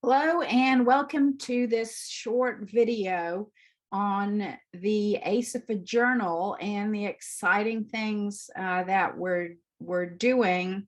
Hello and welcome to this short video on the ASAHPERD Journal and the exciting things that we're doing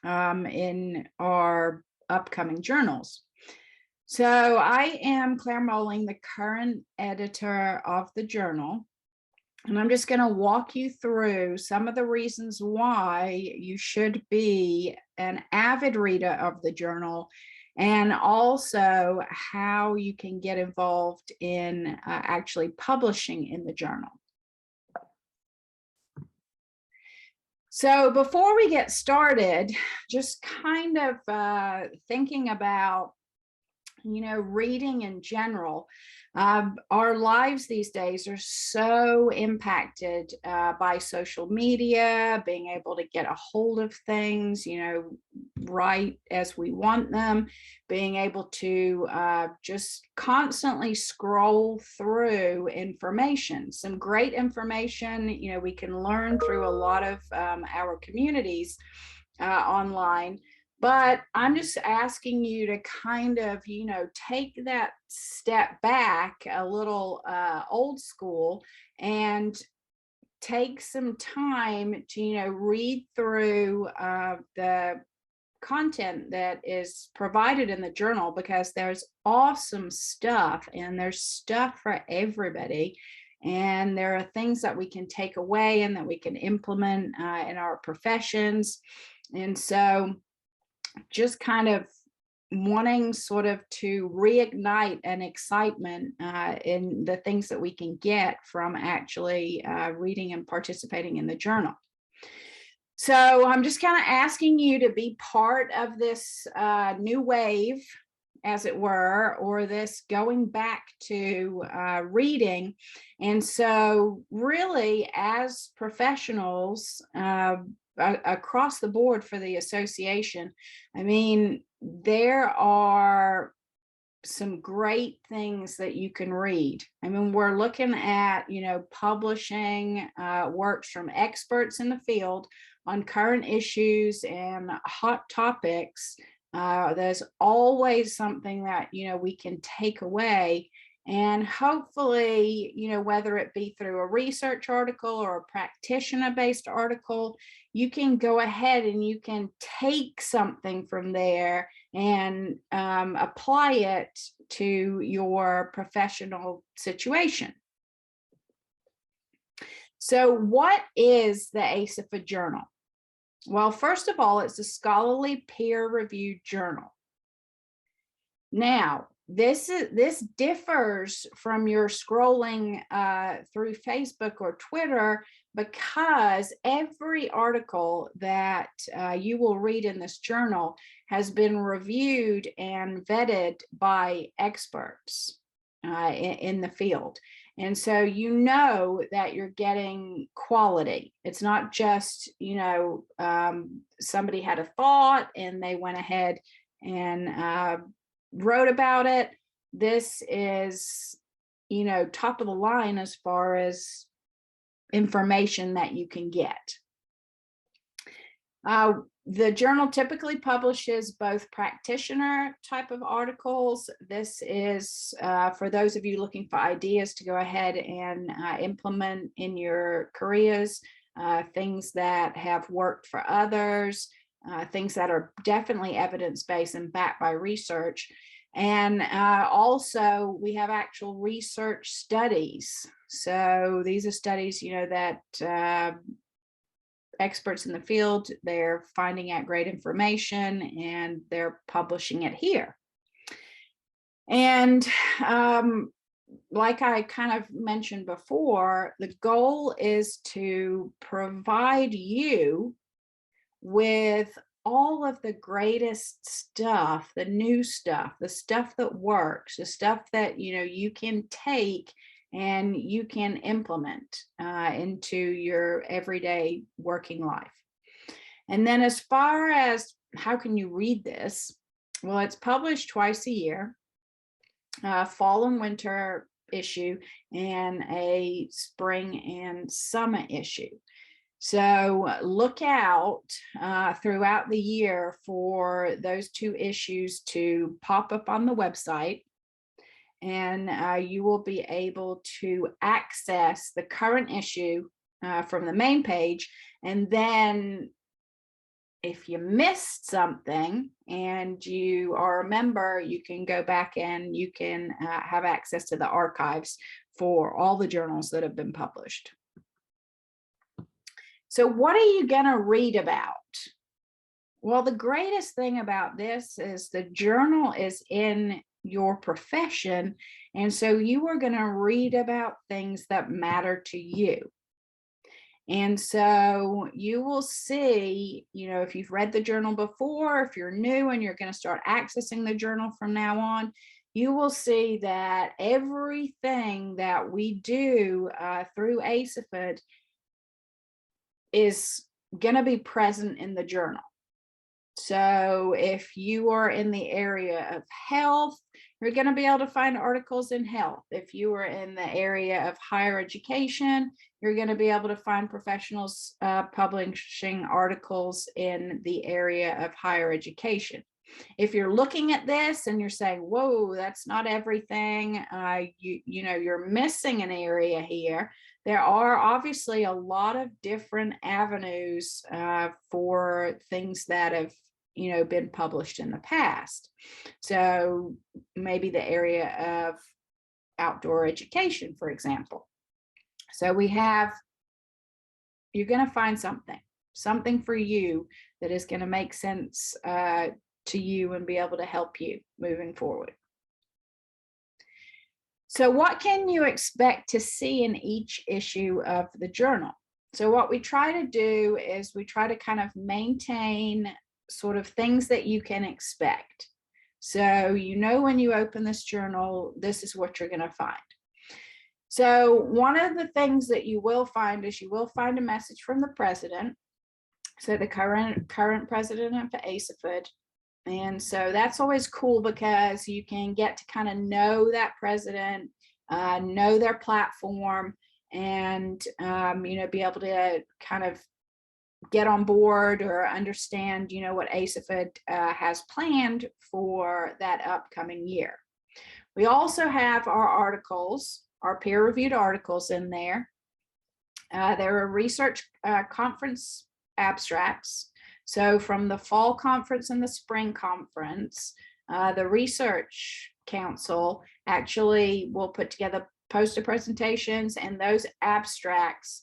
in our upcoming journals. So I am Claire Moling, the current editor of the journal, and I'm just going to walk you through some of the reasons why you should be an avid reader of the journal, and also how you can get involved in actually publishing in the journal. So before we get started, just kind of thinking about reading in general. Our lives these days are so impacted by social media, being able to get a hold of things, right as we want them, being able to just constantly scroll through information, some great information. We can learn through a lot of our communities online. But I'm just asking you to kind of, take that step back a little old school and take some time to, read through the content that is provided in the journal, because there's awesome stuff and there's stuff for everybody. And there are things that we can take away and that we can implement in our professions. And so just kind of wanting sort of to reignite an excitement in the things that we can get from actually reading and participating in the journal. So I'm just kind of asking you to be part of this new wave, as it were, or this going back to reading. And so really, as professionals across the board for the association, I mean, there are some great things that you can read. I mean, we're looking at, publishing works from experts in the field on current issues and hot topics. There's always something that, we can take away. And hopefully, whether it be through a research article or a practitioner-based article, you can go ahead and you can take something from there and apply it to your professional situation. So what is the ASAHPERD Journal? Well, first of all, it's a scholarly peer-reviewed journal. Now, this differs from your scrolling through Facebook or Twitter, because every article that you will read in this journal has been reviewed and vetted by experts in the field. And so that you're getting quality. It's not just, somebody had a thought and they went ahead and wrote about it. This is, top of the line as far as information that you can get. The journal typically publishes both practitioner type of articles. This is for those of you looking for ideas to go ahead and implement in your careers, things that have worked for others, things that are definitely evidence-based and backed by research. And also we have actual research studies. So these are studies, that experts in the field, they're finding out great information and they're publishing it here. And like I kind of mentioned before, the goal is to provide you with all of the greatest stuff, the new stuff, the stuff that works, the stuff that you can take and you can implement into your everyday working life. And then as far as how can you read this, well, it's published twice a year, fall and winter issue and a spring and summer issue. So look out throughout the year for those 2 issues to pop up on the website, and you will be able to access the current issue from the main page. And then if you missed something and you are a member, you can go back and you can have access to the archives for all the journals that have been published. So what are you going to read about? Well, the greatest thing about this is the journal is in your profession, and so you are going to read about things that matter to you. And so you will see, if you've read the journal before, if you're new and you're going to start accessing the journal from now on, you will see that everything that we do through ASAHPERD is going to be present in the journal. So if you are in the area of health, you're going to be able to find articles in health. If you are in the area of higher education, you're going to be able to find professionals publishing articles in the area of higher education. If you're looking at this and you're saying, whoa, that's not everything, you're missing an area here. There are obviously a lot of different avenues for things that have been published in the past. So maybe the area of outdoor education, for example. So you're going to find something for you that is going to make sense to you and be able to help you moving forward. So what can you expect to see in each issue of the journal? So what we try to do is we try to kind of maintain sort of things that you can expect. So when you open this journal, this is what you're going to find. So one of the things that you will find is you will find a message from the president. So the current president of ASAHPERD. And so that's always cool because you can get to kind of know that president, know their platform, and be able to kind of get on board or understand what ASAHPERD has planned for that upcoming year. We also have our articles, our peer-reviewed articles in there. There are research conference abstracts. So from the fall conference and the spring conference, the Research Council actually will put together poster presentations, and those abstracts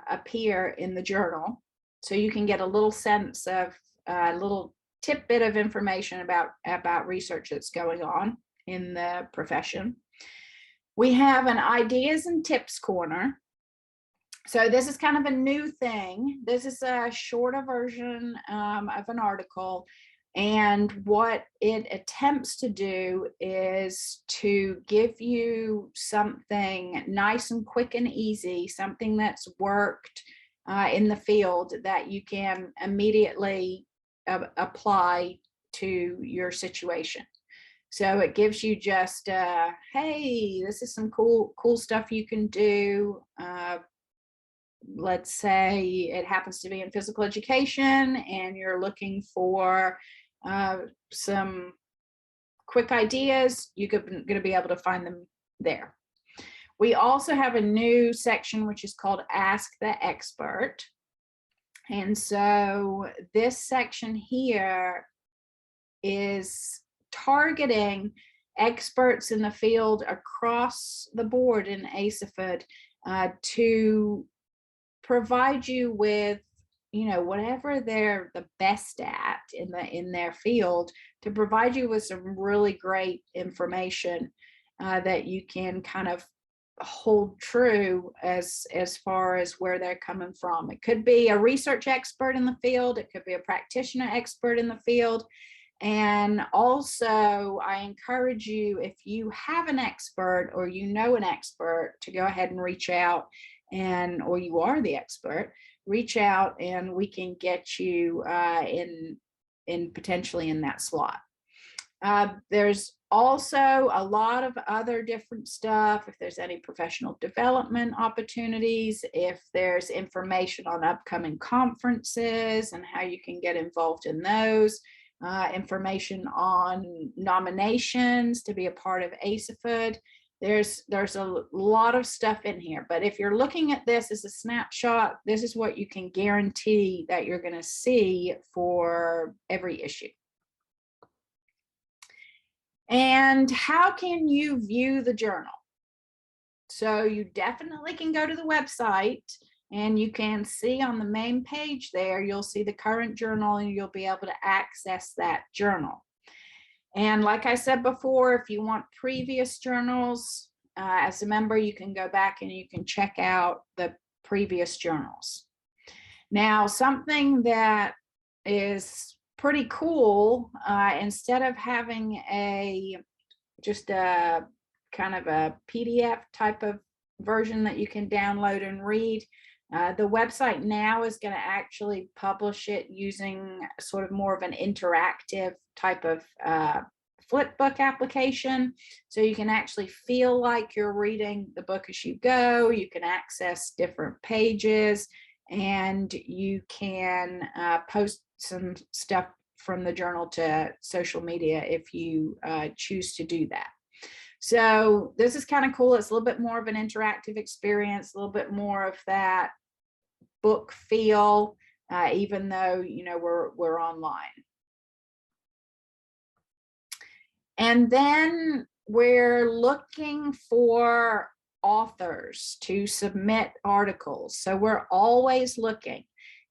appear in the journal. So you can get a little sense of a little tidbit of information about research that's going on in the profession. We have an ideas and tips corner. So this is kind of a new thing. This is a shorter version of an article. And what it attempts to do is to give you something nice and quick and easy, something that's worked in the field that you can immediately apply to your situation. So it gives you just, hey, this is some cool stuff you can do. Let's say it happens to be in physical education and you're looking for some quick ideas, you're going to be able to find them there. We also have a new section which is called Ask the Expert. And so this section here is targeting experts in the field across the board in ASAHPERD to provide you with whatever they're the best at in their field, to provide you with some really great information that you can kind of hold true as far as where they're coming from. It could be a research expert in the field, it could be a practitioner expert in the field. And also I encourage you, if you have an expert or an expert, to go ahead and reach out, or you are the expert, reach out and we can get you in potentially in that slot. There's also a lot of other different stuff. If there's any professional development opportunities, if there's information on upcoming conferences and how you can get involved in those, information on nominations to be a part of ASAHPERD. There's a lot of stuff in here, but if you're looking at this as a snapshot, this is what you can guarantee that you're going to see for every issue. And how can you view the journal? So you definitely can go to the website and you can see on the main page there, you'll see the current journal and you'll be able to access that journal. And like I said before, if you want previous journals, as a member, you can go back and you can check out the previous journals. Now, something that is pretty cool, instead of having just a kind of a PDF type of version that you can download and read, the website now is going to actually publish it using sort of more of an interactive type of flipbook application. So you can actually feel like you're reading the book as you go. You can access different pages and you can post some stuff from the journal to social media if you choose to do that. So this is kind of cool. It's a little bit more of an interactive experience, a little bit more of that book feel, even though, you know, we're online. And then we're looking for authors to submit articles. So we're always looking.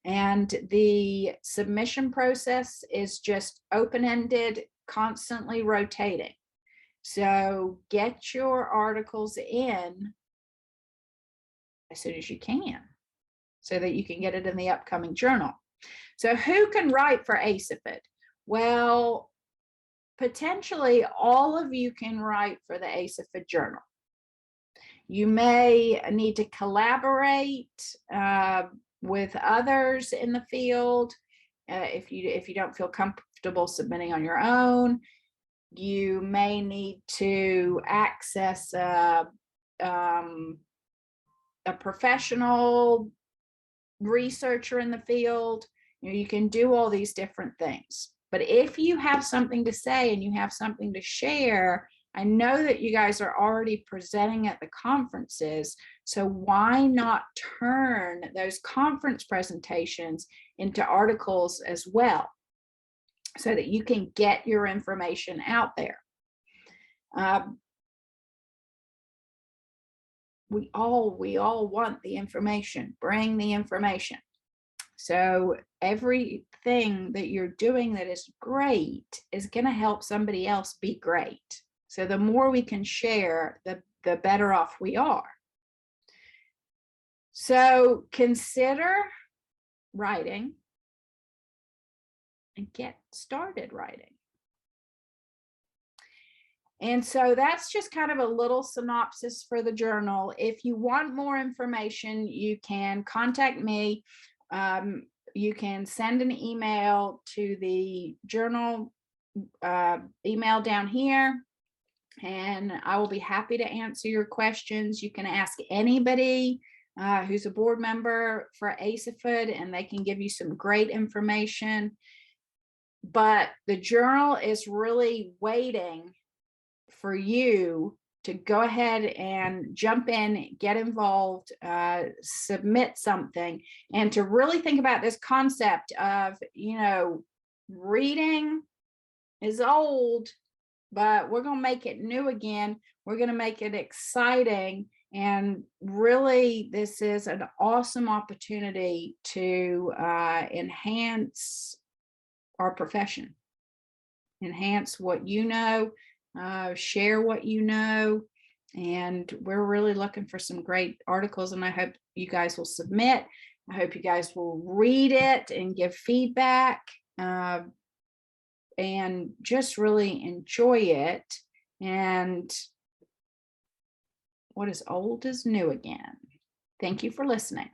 And the submission process is just open-ended, constantly rotating. So get your articles in as soon as you can so that you can get it in the upcoming journal. So who can write for ASAHPERD? Well, potentially all of you can write for the ASAHPERD Journal. You may need to collaborate with others in the field. If you don't feel comfortable submitting on your own, you may need to access a professional researcher in the field. You know, you can do all these different things. But if you have something to say and you have something to share, I know that you guys are already presenting at the conferences, so why not turn those conference presentations into articles as well, so that you can get your information out there. We all want the information. Bring the information. So everything that you're doing that is great is going to help somebody else be great. So the more we can share, the better off we are. So consider writing and get started writing. And so that's just kind of a little synopsis for the journal. If you want more information, you can contact me. You can send an email to the journal email down here, and I will be happy to answer your questions. You can ask anybody who's a board member for ASAHPERD, and they can give you some great information. But the journal is really waiting for you to go ahead and jump in, get involved, submit something, and to really think about this concept of, you know, reading is old, but we're going to make it new again. We're going to make it exciting. And really, this is an awesome opportunity to enhance our profession, enhance what you know, share what you know. And we're really looking for some great articles, and I hope you guys will submit. I hope you guys will read it and give feedback, and just really enjoy it. And what is old is new again. Thank you for listening.